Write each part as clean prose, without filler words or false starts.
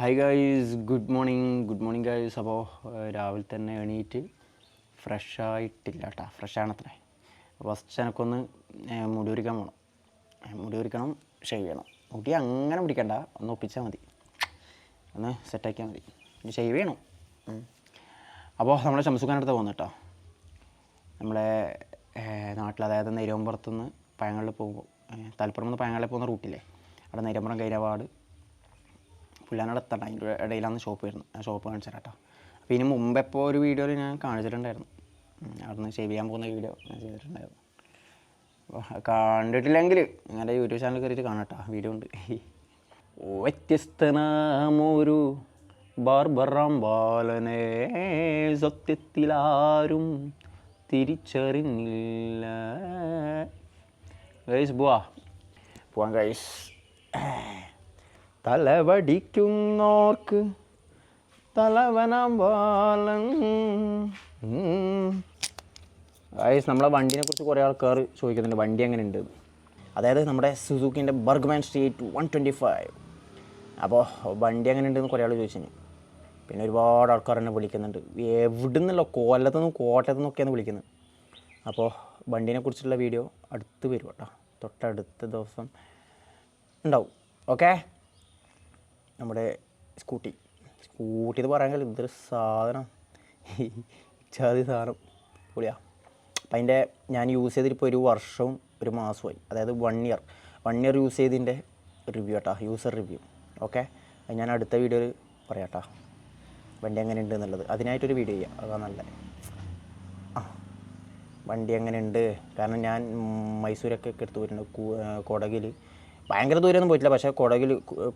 Hi guys, good morning guys. അപ്പോൾ രാവിലെ തന്നെ എണീറ്റ് ഫ്രഷായിട്ടില്ല കേട്ടോ, ഫ്രഷാണത്രേ. ഫസ്റ്റ് എനിക്കൊന്ന് മുടി ഒരുക്കാൻ പോകണം. മുടി ഒരുക്കണം, ഷേവ് ചെയ്യണം. മുടി അങ്ങനെ പിടിക്കണ്ട, ഒന്ന് ഒപ്പിച്ചാൽ മതി, ഒന്ന് സെറ്റാക്കിയാൽ മതി. ഇനി ഷേവ് ചെയ്യണം. അപ്പോൾ നമ്മുടെ ശംസുഖാനടുത്ത് പോകുന്നു കേട്ടോ. നമ്മളെ നാട്ടിൽ, അതായത് നെയ്രമ്പുറത്തുനിന്ന് പയങ്ങളിൽ പോകുമ്പോൾ, തലപ്പുറം നിന്ന് പയങ്ങളിൽ പോകുന്ന റൂട്ടില്ലേ, അവിടെ നെയ്രമ്പുറം കൈരവാട് പുല്ലാനോട് എത്തണ്ട, അതിൻ്റെ ഇടയിലാണ് ഷോപ്പ് വരുന്നത്. ആ ഷോപ്പ് കാണിച്ചു തരാം കേട്ടോ. അപ്പോൾ ഇതിന് മുമ്പ് എപ്പോൾ ഒരു വീഡിയോയിൽ ഞാൻ കാണിച്ചിട്ടുണ്ടായിരുന്നു, അവിടെ നിന്ന് ഷേവ് ചെയ്യാൻ പോകുന്ന വീഡിയോ ഞാൻ ചെയ്തിട്ടുണ്ടായിരുന്നു. അപ്പോൾ കണ്ടിട്ടില്ലെങ്കിൽ നിങ്ങളുടെ യൂട്യൂബ് ചാനൽ കയറിയിട്ട് കാണാം കേട്ടോ, വീഡിയോ ഉണ്ട്. വ്യത്യസ്തനാമൊരു ബാർബറാം ബാലനെ സത്യത്തിലാരും തിരിച്ചറിഞ്ഞില്ല. ഗൈസ് പോവാൻ ഗൈസ്. തലവടിക്കുന്നോർക്ക് തലവനാം ബാലൻ. ഗൈസ്, നമ്മളെ വണ്ടീനെ കുറിച്ച് കുറേ ആൾക്കാർ ചോദിക്കുന്നുണ്ട്, വണ്ടി എങ്ങനെ ഉണ്ട്. അതായത് നമ്മുടെ സുസുക്കിൻ്റെ ബർഗ്മാൻ സ്ട്രീറ്റ് 125. അപ്പോൾ വണ്ടി എങ്ങനെ ഉണ്ടെന്ന് കുറേ ആൾ ചോദിച്ചു. പിന്നെ ഒരുപാട് ആൾക്കാർ എന്നെ വിളിക്കുന്നുണ്ട്, എവിടെ നിന്നല്ലോ, കൊല്ലത്തു നിന്നും കോട്ടയത്തു നിന്നൊക്കെയാണ് വിളിക്കുന്നത്. അപ്പോൾ വണ്ടീനെ കുറിച്ചുള്ള വീഡിയോ അടുത്ത് വരും കേട്ടോ, തൊട്ടടുത്ത ദിവസം ഉണ്ടാവും. ഓക്കെ, നമ്മുടെ സ്കൂട്ടി എന്ന് പറയാമെങ്കിൽ ഇതൊരു സാധനം, ഇച്ചാതി സാധനം പൊളിയാ. അപ്പം അതിൻ്റെ ഞാൻ യൂസ് ചെയ്തിട്ടിപ്പോൾ ഒരു വർഷവും ഒരു മാസമായി, അതായത് 1 ഇയർ യൂസ് ചെയ്തതിൻ്റെ റിവ്യൂ കേട്ടോ, യൂസർ റിവ്യൂ. ഓക്കെ, അത് ഞാൻ അടുത്ത വീഡിയോയിൽ പറയാം കേട്ടോ, വണ്ടി എങ്ങനെ ഉണ്ട് എന്നുള്ളത്. അതിനായിട്ടൊരു വീഡിയോ ചെയ്യാം, അതാണ് നല്ലത്. വണ്ടി എങ്ങനെ ഉണ്ട്, കാരണം ഞാൻ മൈസൂരൊക്കെ എടുത്ത് പോയിട്ടുണ്ട്. കൊടകിൽ ഭയങ്കര ദൂരമൊന്നും പോയിട്ടില്ല, പക്ഷേ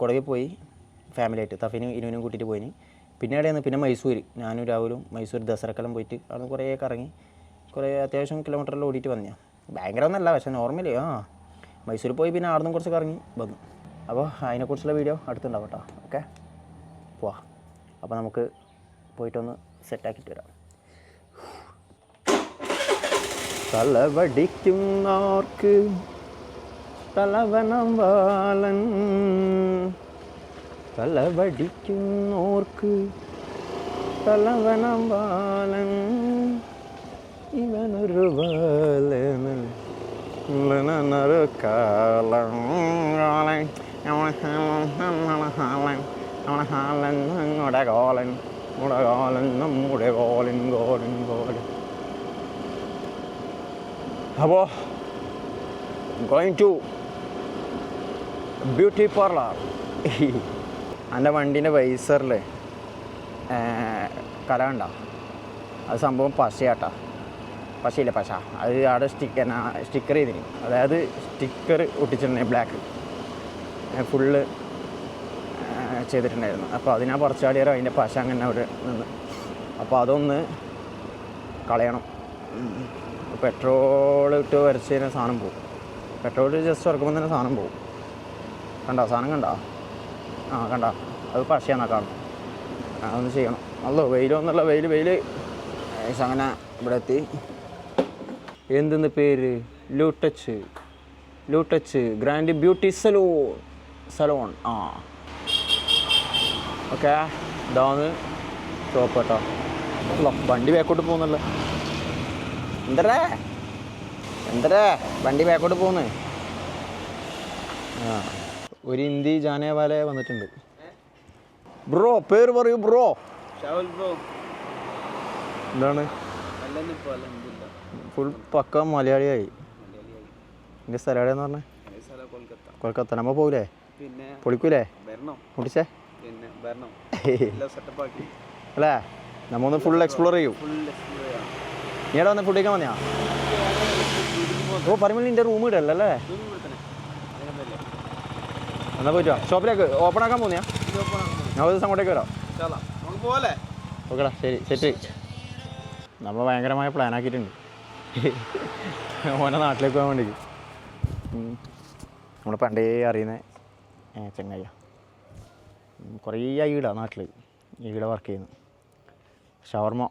കൊടകിൽ പോയി ഫാമിലിയായിട്ട്, തഫീനും ഇനുവിനും കൂട്ടിയിട്ട് പോയിന്. പിന്നെ മൈസൂർ, ഞാനും രാഹുലും മൈസൂർ ദസറക്കെല്ലാം പോയിട്ട് അവിടെ കുറേ കറങ്ങി, കുറേ അത്യാവശ്യം കിലോമീറ്ററിൽ ഓടിയിട്ട് വന്നു. ഭയങ്കര ഒന്നല്ല, പക്ഷേ നോർമലി മൈസൂർ പോയി, പിന്നെ അവിടെ നിന്ന് കുറച്ച് കറങ്ങി വന്നു. അപ്പോൾ അതിനെക്കുറിച്ചുള്ള വീഡിയോ അടുത്തുണ്ടാവും കേട്ടോ. ഓക്കെ, പോവാ. അപ്പോൾ നമുക്ക് പോയിട്ടൊന്ന് സെറ്റാക്കിയിട്ട് വരാം. തലവടിക്കുന്നോർക്ക് തലവനം ബാലൻ, തലവടിക്കുന്നോർക്ക് തലവനം ബാലൻ, ഇവനൊരു ബാലനൊരു കാലം നമ്മുടെ കോലൻ നമ്മുടെ കോലൻ. അപ്പോൾ ഗോയിങ് ടു ബ്യൂട്ടി പാർലർ. എൻ്റെ വണ്ടീൻ്റെ വൈസറിൽ കല കണ്ടോ, അത് സംഭവം പശയാട്ടാ, പശയില്ല പശ, അത് അവിടെ സ്റ്റിക്കർ ചെയ്തിന്, അതായത് സ്റ്റിക്കർ ഒട്ടിച്ചിട്ടുണ്ടായി, ബ്ലാക്ക് ഫുള്ള് ചെയ്തിട്ടുണ്ടായിരുന്നു. അപ്പോൾ അതിനാ പുറച്ചാടിയാലും അതിൻ്റെ പശ അങ്ങനെ അവിടെ നിന്ന്. അപ്പോൾ അതൊന്ന് കളയണം. പെട്രോൾ ഇട്ട് വരച്ച് കഴിഞ്ഞാൽ സാധനം പോകും. പെട്രോൾ ജസ്റ്റ് വറക്കുമ്പോൾ തന്നെ സാധനം പോകും. കണ്ടോ സാധനം കണ്ടോ? കണ്ടോ, അത് പശയാന്നാ കാണും. അതൊന്ന് ചെയ്യണം. അല്ലോ വെയിലൊന്നുള്ള വെയിൽ അങ്ങനെ ഇവിടെ എത്തി. എന്തെന്ന് പേര്? ലൂട്ടച്ച് ഗ്രാൻഡ് ബ്യൂട്ടി സലോൺ. ഓക്കെ, ഇതാന്ന് ഷോപ്പ് കേട്ടോ. വണ്ടി ബാക്കോട്ട് പോകുന്നല്ലോ. എന്തരേ വണ്ടി ബാക്കോട്ട് പോകുന്നു. ഒരു ഹിന്ദി ജാനേവാലെ വന്നിട്ടുണ്ട്. ബ്രോ, പേര് പറയൂ ബ്രോ. എന്താണ്? ഫുൾ പക്ക മലയാളിയായി. എൻ്റെ സ്ഥലം എവിടെയെന്ന് പറഞ്ഞേ? കൊൽക്കത്ത. നമ്മ പോകൂലേ? പൊളിക്കൂലേ? മുടിച്ചേ അല്ലേ? നമ്മ ഒന്ന് ഫുൾ എക്സ്പ്ലോർ ചെയ്യൂ. നീ എവിടെ വന്ന് ഫുഡ് കഴിക്കാൻ വന്നെയാ? പറയുമ്പോൾ നിൻ്റെ റൂം ഇടല്ലോ അല്ലേ? എന്നാൽ പോയിട്ട് വാ. ഷോപ്പിലേക്ക് ഓപ്പൺ ആക്കാൻ പോകുന്നയാ? ഞാൻ ഒരു ദിവസം അങ്ങോട്ടേക്ക് വരാം. ഓക്കെടാ, ശരി, സെറ്റ്. നമ്മൾ ഭയങ്കരമായ പ്ലാൻ ആക്കിയിട്ടുണ്ട് ഓനെ നാട്ടിലേക്ക് പോകാൻ വേണ്ടി. നമ്മൾ പണ്ടേ അറിയുന്ന ചങ്ങായ, കുറേ ഈട നാട്ടിൽ ഈട വർക്ക് ചെയ്യുന്നു. ഷവർമ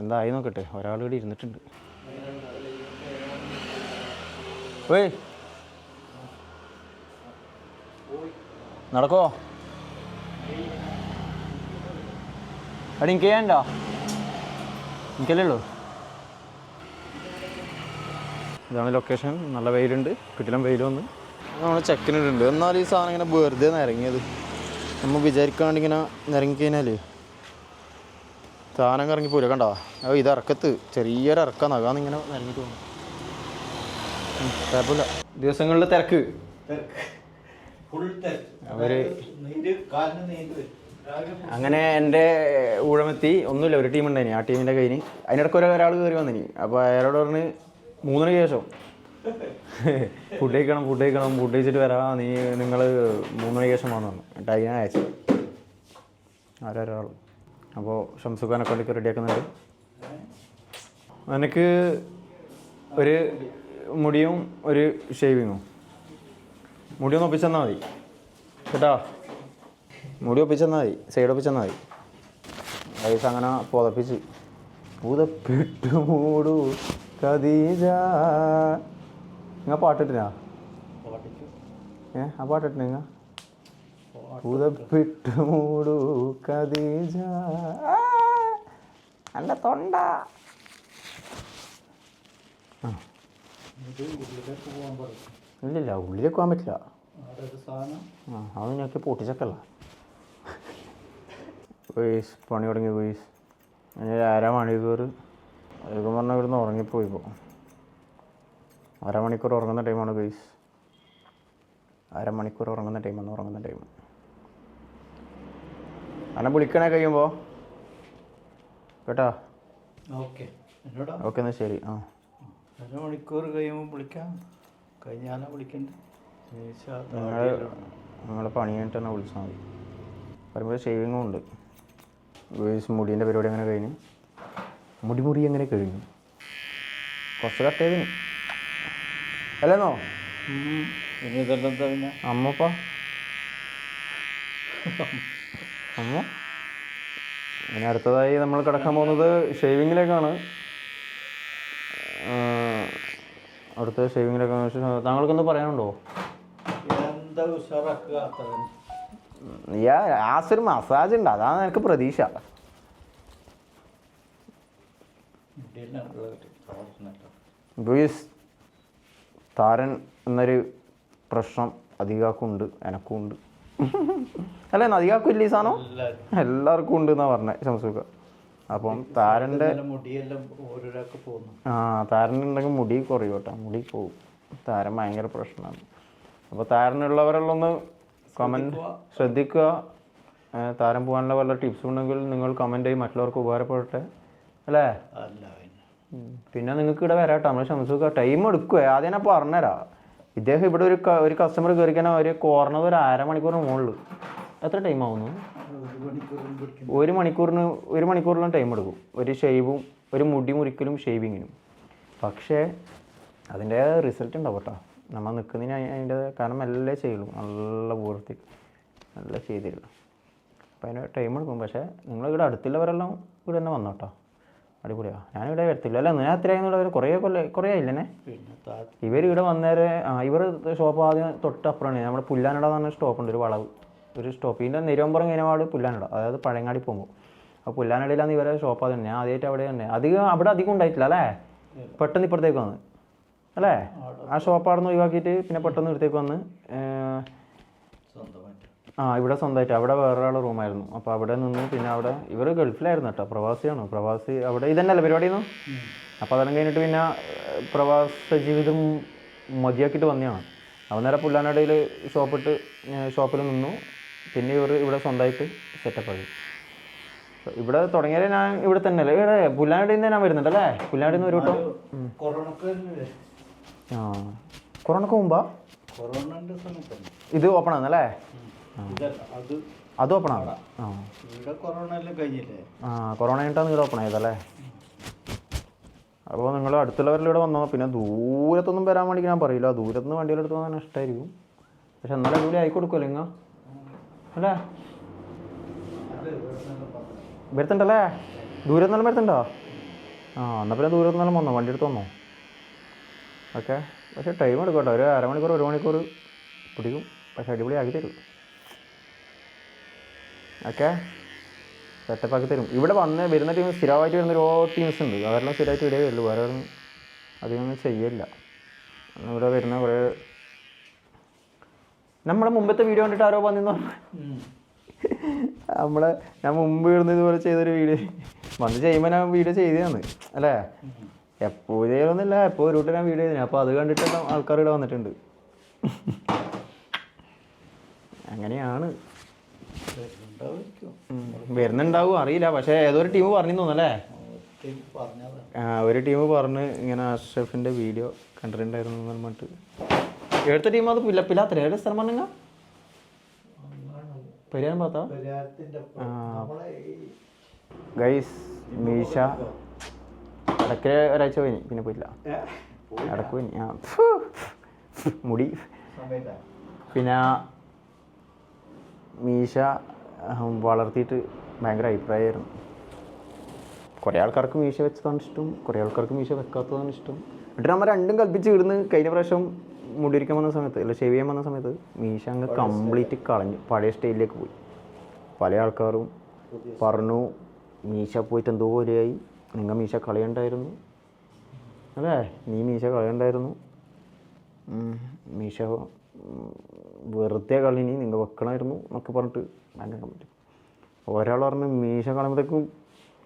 എന്തായി നോക്കട്ടെ, ഒരാൾ ഇവിടെ ഇരുന്നിട്ടുണ്ട്. ഓയ് നടക്കോ? എടാ എനിക്ക് ചെയ്യാനുണ്ടോ? എനിക്കല്ലേ ഉള്ളൂ. ഇതാണ് ലൊക്കേഷൻ. നല്ല വെയിലുണ്ട്, കിട്ടിലും വെയിൽ വന്ന് നമ്മൾ ചെക്കിനിട്ടുണ്ട്. എന്നാലും ഈ സാധനം ഇങ്ങനെ വെറുതെ നിരങ്ങിയത് നമ്മൾ വിചാരിക്കാണ്ട് ഇങ്ങനെ നിരങ്ങി കഴിഞ്ഞാൽ സാധനം ഇറങ്ങിപ്പോയില്ല. കണ്ടോ ഇത് ഇറക്കത്ത് ചെറിയൊരു ഇറക്കാന്ന് അതാണ് ഇങ്ങനെ നിരങ്ങിട്ട് പോകുന്നു. കുഴപ്പമില്ല. ദിവസങ്ങളിൽ തിരക്ക് അവർ അങ്ങനെ എൻ്റെ ഊഴമെത്തി. ഒന്നുമില്ല, ഒരു ടീം ഉണ്ടായിനി. ആ ടീമിൻ്റെ കയ്യിൽ അതിനിടയ്ക്ക് ഒരാൾ കയറി വന്നിനി. അപ്പോൾ അയാളോട് പറഞ്ഞ് 3 മണിക്ക് ശേഷം ഫുഡ് കഴിക്കണം ഫുഡ് കഴിച്ചിട്ട് വരാം, നിങ്ങൾ 3 മണിക്ക് ശേഷം വന്നു എന്നിട്ട് അതിനെ അയച്ചു ആരൊരാൾ. അപ്പോൾ ഷംസുഖാൻ അക്കൗണ്ടിലേക്ക് റെഡിയാക്കുന്നുണ്ട്. എനിക്ക് ഒരു മുടിയും ഒരു ഷേവിങ്ങും. മുടി ഒന്ന് ഒപ്പിച്ചെന്നാൽ മതി കേട്ടോ. മുടി ഒപ്പിച്ചെന്നാൽ മതി, സൈഡ് ഒപ്പിച്ചെന്നാൽ മതി. വയസ്സ് അങ്ങനെ പുതപ്പിട്ട് മൂടു ഖദീജ. നിങ്ങൾ പാട്ടിട്ടിനാ? ആ പാട്ടിട്ട് നിങ്ങൾ പുതപ്പിട്ട് മൂടു ഖദീജ എൻ്റെ തൊണ്ട. ഇല്ലില്ല, ഉള്ളിലേക്ക് പോകാൻ പറ്റില്ല. അത് ഞങ്ങൾക്ക് പൊട്ടിച്ചക്കല്ല. ഗോയ്സ് പണി തുടങ്ങി ഗോയ്സ്. അതിന് 1/2 മണിക്കൂർ അധികം പറഞ്ഞാൽ ഇവിടുന്ന് ഉറങ്ങിപ്പോയി. ഇപ്പോൾ 1/2 മണിക്കൂർ ഉറങ്ങുന്ന ടൈമാണ് ഗോയ്സ്. 1/2 മണിക്കൂർ ഉറങ്ങുന്ന ടൈം. അന്നെ വിളിക്കണേ കഴിയുമ്പോൾ കേട്ടോ. ഓക്കെ എന്നാൽ ശരി. 1/2 മണിക്കൂർ കഴിയുമ്പോൾ വിളിക്കാം. കഴിഞ്ഞാലാണ് വിളിക്കണ്ടേ? നിങ്ങൾ പണി കഴിഞ്ഞിട്ട് തന്നെ വിളിച്ചാൽ മതി. പറയുമ്പോൾ ഷേവിങ്ങും ഉണ്ട് ഗോയ്സ്. മുടീൻ്റെ പരിപാടി അങ്ങനെ കഴിഞ്ഞു. മുടി എങ്ങനെ കഴിഞ്ഞു? കുറച്ച് കട്ട് ചെയ്തിന് അല്ലേന്നോ? പിന്നെ അമ്മ ഇനി അടുത്തതായി നമ്മൾ കിടക്കാൻ പോകുന്നത് ഷേവിങ്ങിലേക്കാണ്. അടുത്ത ഷേവിങ്ങിലേക്കാണ്. താങ്കൾക്കൊന്ന് പറയാനുണ്ടോ? എന്താ ഉഷാറാക്കുക. ഒരു മസാജ് ഉണ്ട്, അതാണ് എനിക്ക് പ്രതീക്ഷ. ഗോയ്സ് താരൻ എന്നൊരു പ്രശ്നം അധികാക്കുണ്ട്, എനക്കും ഉണ്ട്. അല്ലേ? അധികാക്കും ഇല്ല ഈ സാധനം? എല്ലാവർക്കും ഉണ്ട് എന്നാ പറഞ്ഞത് ഷംസുഖ. അപ്പം താരൻ്റെ താരനുണ്ടെങ്കിൽ മുടി കുറയും കേട്ടോ. മുടി പോകും. താരൻ ഭയങ്കര പ്രശ്നമാണ്. അപ്പോൾ താരനുള്ളവരെല്ലാം ഒന്ന് കമൻറ്റ് ശ്രദ്ധിക്കുക. താരം പോകാനുള്ള വല്ല ടിപ്സ് ഉണ്ടെങ്കിൽ നിങ്ങൾ കമൻറ്റ് ചെയ്യും, മറ്റുള്ളവർക്ക് ഉപകാരപ്പെടട്ടെ അല്ലേ? പിന്നെ നിങ്ങൾക്ക് ഇവിടെ വരാട്ടോ. നമ്മൾ ഷംസുഖ ടൈം എടുക്കുവേ. ആദ്യം ഞാൻ പറഞ്ഞുതരാം. ഇദ്ദേഹം ഇവിടെ ഒരു കസ്റ്റമർ കയറിക്കാൻ അവർ കുറഞ്ഞത് ഒരു 1/2 മണിക്കൂറിന് മുകളിൽ. എത്ര ടൈം ആവുന്നു? 1 മണിക്കൂറിലും ടൈം എടുക്കും. ഒരു ഷേവും ഒരു മുടി മുറിക്കലും ഷേവിങ്ങിനും. പക്ഷേ അതിൻ്റെ റിസൾട്ട് ഉണ്ടാവും കേട്ടോ. നമ്മൾ നിൽക്കുന്നതിന് അതിൻ്റെ കാരണം എല്ലാം ചെയ്യുള്ളൂ. നല്ല പൂർത്തി നല്ല ചെയ്തിരുള്ളൂ. അപ്പോൾ അതിന് ടൈം എടുക്കും. പക്ഷേ നിങ്ങളിവിടെ അടുത്തുള്ളവരെല്ലാം ഇവിടെ തന്നെ വന്നോട്ടോ. അടിപൊളിയാണ്. ഞാനിവിടെ വരത്തില്ല അല്ലേ? ഞാൻ അത്രയാണെന്നുള്ളവർ കുറേ ആയില്ലേ? ഇവർ ഇവിടെ വന്നേരെ ഇവർ ഷോപ്പ് ആദ്യം തൊട്ടപ്പുറമാണ്. നമ്മുടെ പുല്ലാനട എന്ന് പറഞ്ഞ സ്റ്റോപ്പുണ്ട്, ഒരു വളവ്, ഒരു സ്റ്റോപ്പ്. ഇതിൻ്റെ നിരവമ്പുറം കഴിഞ്ഞപാട് പുല്ലാനട, അതായത് പഴയങ്ങാടി പോകുമ്പോൾ. അപ്പോൾ പുല്ലാനടയിലാണ് ഇവരെ ഷോപ്പ്. അത് തന്നെ ഞാൻ ആദ്യമായിട്ട് അവിടെ തന്നെ. അവിടെ അധികം ഉണ്ടായിട്ടില്ല അല്ലേ? പെട്ടെന്ന് ഇപ്പുറത്തേക്ക് വന്ന് അല്ലേ? ആ ഷോപ്പ് അവിടെ നിന്ന് ഒഴിവാക്കിയിട്ട് പിന്നെ പെട്ടെന്ന് ഇവിടത്തേക്ക് വന്ന് ഇവിടെ സ്വന്തമായിട്ട്. അവിടെ വേറൊരാൾ റൂമായിരുന്നു. അപ്പോൾ അവിടെ നിന്ന് പിന്നെ അവിടെ ഇവർ ഗൾഫിലായിരുന്നു കേട്ടോ. പ്രവാസിയാണ്. പ്രവാസി അവിടെ ഇതന്നെയല്ലേ പരിപാടിയെന്നു. അപ്പോൾ അതെല്ലാം കഴിഞ്ഞിട്ട് പിന്നെ പ്രവാസ ജീവിതം മതിയാക്കിയിട്ട് വന്നതാണ്. അവൻ നേരെ പുല്ലാനടയിൽ ഷോപ്പിൽ നിന്നു. പിന്നെ ഇവർ ഇവിടെ സ്വന്തമായിട്ട് സെറ്റപ്പാക്കി. ഇവിടെ തുടങ്ങിയാലേ ഞാൻ ഇവിടെ തന്നെ അല്ലേ? ഇവിടെ പുല്ലാനടയിൽ നിന്ന് ഞാൻ വരുന്നുണ്ടല്ലേ? പുല്ലാനടയിൽ നിന്ന് ഒരു വട്ടം കൊറോണക്ക് മുമ്പാ ഇത് ഓപ്പൺ ആണല്ലേ? അത് ഓപ്പൺ ആണ്. കൊറോണ കഴിഞ്ഞിട്ടാണ് ഇവിടെ ഓപ്പൺ ആയതല്ലേ? അപ്പോൾ നിങ്ങൾ അടുത്തുള്ളവരിലൂടെ വന്നോ. പിന്നെ ദൂരത്തൊന്നും വരാൻ വേണ്ടി ഞാൻ പറയില്ല. ദൂരത്തുനിന്ന് വണ്ടികളെടുത്ത് വന്നാൽ ഇഷ്ടമായിരിക്കും. പക്ഷെ എന്നാലും അടിപൊളി ആയിക്കൊടുക്കുമല്ലോ നിങ്ങൾ അല്ലേ? വരുത്തുണ്ടല്ലേ? ദൂരത്തുനിന്നാലും വരുത്തുണ്ടോ? എന്നാൽ പിന്നെ ദൂരത്തുനിന്നാലും വന്നോ, വണ്ടി എടുത്ത് വന്നോ. ഓക്കെ. പക്ഷേ ടൈം എടുക്കും കേട്ടോ. ഒരു 1/2 മണിക്കൂർ 1 മണിക്കൂർ പിടിക്കും. പക്ഷേ അടിപൊളി ആക്കി തരും. ഒക്കെ സെറ്റപ്പാക്കി തരും. ഇവിടെ വരുന്ന ടീം സ്ഥിരമായിട്ട് വരുന്ന ഓരോ ടീംസ് ഉണ്ട്. അവരെല്ലാം സ്ഥിരമായിട്ട് ഇടേ വരുള്ളൂ. വേറെ അധികമൊന്നും ചെയ്യില്ല. ഇവിടെ വരുന്ന കുറേ നമ്മളെ മുമ്പത്തെ വീഡിയോ കണ്ടിട്ട് ആരോ വന്നിരുന്നു. ഞാൻ മുമ്പ് ഇടുന്ന ഇതുപോലെ ചെയ്തൊരു വീഡിയോ വന്ന് ചെയ്യുമ്പോൾ ഞാൻ വീഡിയോ ചെയ്തതാണ് അല്ലേ. എപ്പോൾ ചെയ്യലൊന്നുമില്ല, എപ്പോൾ ഒരു കൂട്ടം ഞാൻ വീഡിയോ ചെയ്തിന്. അപ്പോൾ അത് കണ്ടിട്ട് ആൾക്കാർ ഇവിടെ വന്നിട്ടുണ്ട്. അങ്ങനെയാണ് വരുന്നുണ്ടാവും അറിയില്ല. പക്ഷേ ഏതൊരു ടീം പറഞ്ഞു തോന്നല്ലേ, ഒരു ടീം പറഞ്ഞ് ഇങ്ങനെ അഷ്റഫിൻ്റെ വീഡിയോ കണ്ടിട്ടുണ്ടായിരുന്നു പറഞ്ഞിട്ട്. എടുത്ത ടീം അത് പില്ലാത്ര ഏത് സ്ഥലം പറഞ്ഞ പരിഹാരം പാത്താ ഗൈസ്. മീശ ഇടയ്ക്ക് ഒരാഴ്ച പോയി, പിന്നെ പോയില്ല. ഇടയ്ക്ക് പോയി മുടി. പിന്നെ മീശ വളർത്തിയിട്ട് ഭയങ്കര അഭിപ്രായമായിരുന്നു. കുറേ ആൾക്കാർക്ക് മീശ വെച്ചതാണ് ഇഷ്ടം, കുറേ ആൾക്കാർക്ക് മീശ വെക്കാത്തതാണ് ഇഷ്ടം. എന്നിട്ട് നമ്മൾ രണ്ടും കൽപ്പിച്ച് ഇടുന്ന്. കഴിഞ്ഞ പ്രാവശ്യം മുടിയിരിക്കാൻ വന്ന സമയത്ത് അല്ല ഷേവ് ചെയ്യാൻ വന്ന സമയത്ത് മീശ അങ്ങ് കംപ്ലീറ്റ് കളഞ്ഞു, പഴയ സ്റ്റൈലിലേക്ക് പോയി. പല ആൾക്കാരും പറഞ്ഞു മീശ പോയിട്ട് എന്തോ പോലെയായി, നിങ്ങൾ മീശ കളയണ്ടായിരുന്നു അല്ലേ, നീ മീശ കളയണ്ടായിരുന്നു, മീശ വെറുതെ കളഞ്ഞി, നിങ്ങൾ വെക്കണമായിരുന്നു എന്നൊക്കെ പറഞ്ഞിട്ട് ഭയങ്കര കമൻറ്റ്. ഒരാൾ പറഞ്ഞു മീശ കളയുമ്പോഴത്തേക്കും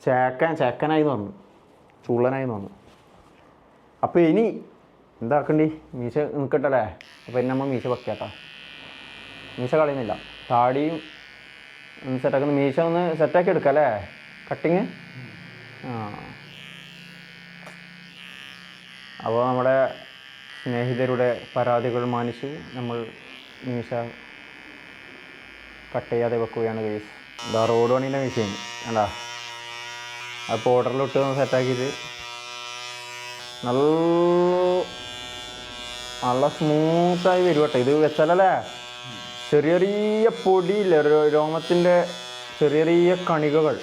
ചേക്കനായി എന്ന് പറഞ്ഞു, ചുള്ളനായി എന്ന് പറഞ്ഞു. അപ്പോൾ ഇനി എന്താക്കണ്ടി, മീശ നിൽക്കട്ടല്ലേ. അപ്പോൾ ഇനി നമ്മൾ മീശ വെക്കാട്ടോ, മീശ കളയുന്നില്ല. താടിയും സെറ്റാക്കുന്ന മീശ ഒന്ന് സെറ്റാക്കി എടുക്കാം അല്ലേ, കട്ടിങ്. അപ്പോൾ നമ്മുടെ സ്നേഹിതരുടെ പരാതികൾ മാനിച്ച് നമ്മൾ മീശ കട്ട് ചെയ്യാതെ വെക്കുകയാണ് ഗൈസ്. ഇതാ റോഡ് പണീൻ്റെ മീശയാണ് കണ്ടാ, അത് പൗഡറിലിട്ട് സെറ്റാക്കിയിട്ട് നല്ല സ്മൂത്തായി വരും കേട്ടോ. ഇത് വെച്ചാലല്ലേ ചെറിയ ചെറിയ പൊടിയില്ലേ, രോമത്തിൻ്റെ ചെറിയ ചെറിയ കണികകൾ,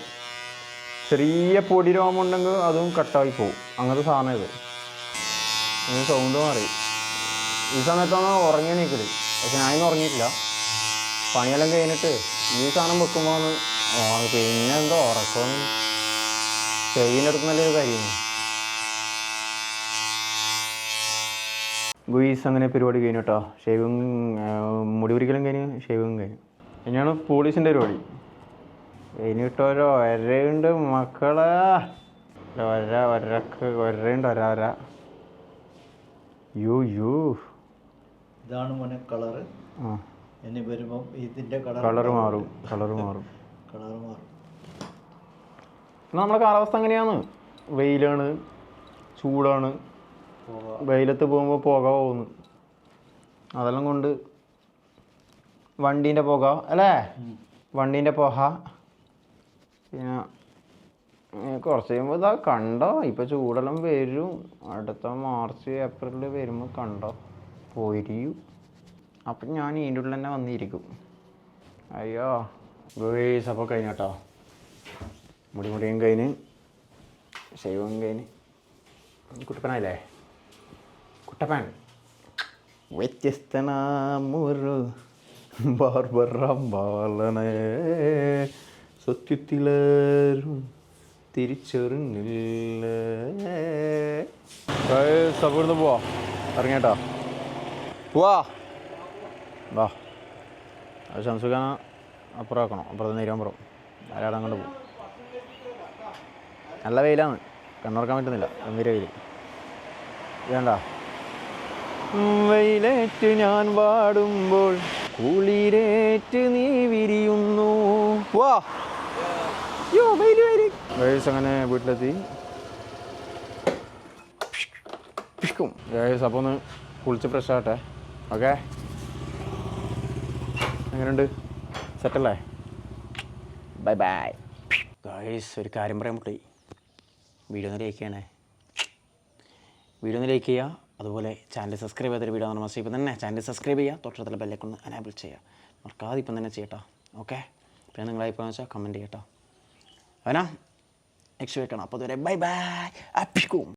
ചെറിയ പൊടി രോമം ഉണ്ടെങ്കിൽ അതും കട്ടായി പോകും. അങ്ങനത്തെ സാധനം ഇത്. ഇതിന് സൗണ്ട് മാറി. ഈ സമയത്താണ് ഉറങ്ങി നീക്കല്. പക്ഷെ ഞാനിന്ന് ഉറങ്ങിയിട്ടില്ല, പണിയെല്ലാം കഴിഞ്ഞിട്ട് ഈ സാധനം വെക്കുമ്പോൾ പിന്നെ എന്തോ ഉറക്കം ചെവിൻ്റെ നല്ലൊരു കാര്യമാണ്. ഗുയിസ് അങ്ങനെ പരിപാടി കഴിഞ്ഞു കേട്ടോ. ഷേവിങ് മുടി പിടിക്കലും കഴിഞ്ഞ് ഷേവിങ് കഴിഞ്ഞു. ഇനിയാണ് പോലീസിൻ്റെ പരിപാടി. ഇനിയിട്ടൊരു ഒരയുണ്ട് മക്കളെ, ഒരയുണ്ട് ഒര. ഇതാണ് മോനെ കളറ്. ഇനി വരുമ്പം ഇതിൻ്റെ കളറ് മാറും. നമ്മളെ കാലാവസ്ഥ എങ്ങനെയാണ്? വെയിലാണ്, ചൂടാണ്. വെയിലത്ത് പോകുമ്പോൾ പുക പോകുന്നു. അതെല്ലാം കൊണ്ട് വണ്ടീൻ്റെ പുക അല്ലേ, വണ്ടീൻ്റെ പുക. പിന്നെ കുറച്ച് കഴിയുമ്പോൾ ഇതാ കണ്ടോ, ഇപ്പോൾ ചൂടെല്ലാം വരും. അടുത്ത മാർച്ച് ഏപ്രിലിൽ വരുമ്പോൾ കണ്ടോ പോയിരിക്കും. അപ്പം ഞാൻ ഇതിൻ്റെ ഉള്ളിൽ തന്നെ വന്നിരിക്കും. അയ്യോ ഗുയ്സ്. അപ്പോൾ കഴിഞ്ഞോ മുടിയും കഴിഞ്ഞ് ഷേവും കഴിഞ്ഞ്. കുട്ടപ്പനായില്ലേ, കുട്ടപ്പൻ വ്യത്യസ്തനാമൊരു ബാർബറമ്പാളനെ സത്യത്തിലും തിരിച്ചറിഞ്ഞില്ല. അപ്പോൾ ഇവിടുന്ന് പോവാ, ഇറങ്ങിയേട്ടാ പോവാ. വാ, അത് ശംസുഖാന അപ്പുറം ആക്കണം, അപ്പുറത്ത് നേരമ്പുറം അയാളെ അങ്ങോട്ട് പോകും. നല്ല വെയിലാണ്, കണ്ണുറക്കാൻ പറ്റുന്നില്ല, ഗംഭീര വെയിൽ. വേണ്ട വെയിലേറ്റ് ഞാൻ പാടുമ്പോൾ കുളിരേറ്റ് നീ വിരിയുന്നു. വാ ഗൈസ്. അങ്ങനെ വീട്ടിലെത്തി. ഗൈസ് അപ്പോൾ ഒന്ന് കുളിച്ച് ഫ്രഷ് ആകട്ടെ. ഓക്കെ, എങ്ങനെയുണ്ട്, സെറ്റല്ലേ? Bye bye guys. ഒരു കാര്യം പറയാൻ പറ്റി, വീഡിയോ ഒന്ന് ലൈക്ക് ചെയ്യണേ. വീഡിയോ ഒന്ന് ലൈക്ക് ചെയ്യുക, അതുപോലെ ചാനൽ സബ്സ്ക്രൈബ് ചെയ്തൊരു വീഡിയോ നമ്മൾ ഇപ്പം തന്നെ ചാനൽ സബ്സ്ക്രൈബ് ചെയ്യുക, തൊട്ടടുത്തുള്ള ബെല്ലൈക്കൺ എനേബിൾ ചെയ്യുക. മറക്കാതെ ഇപ്പം തന്നെ ചെയ്യട്ടോ. ഓക്കെ, പിന്നെ നിങ്ങളെ അഭിപ്രായം വെച്ചാൽ കമൻറ്റ് ചെയ്യട്ടോ. അവനാ നെക്സ്റ്റ് വെക്കണം. അപ്പോൾ അതുവരെ ബൈ ബൈ. അപ്പിക്കും.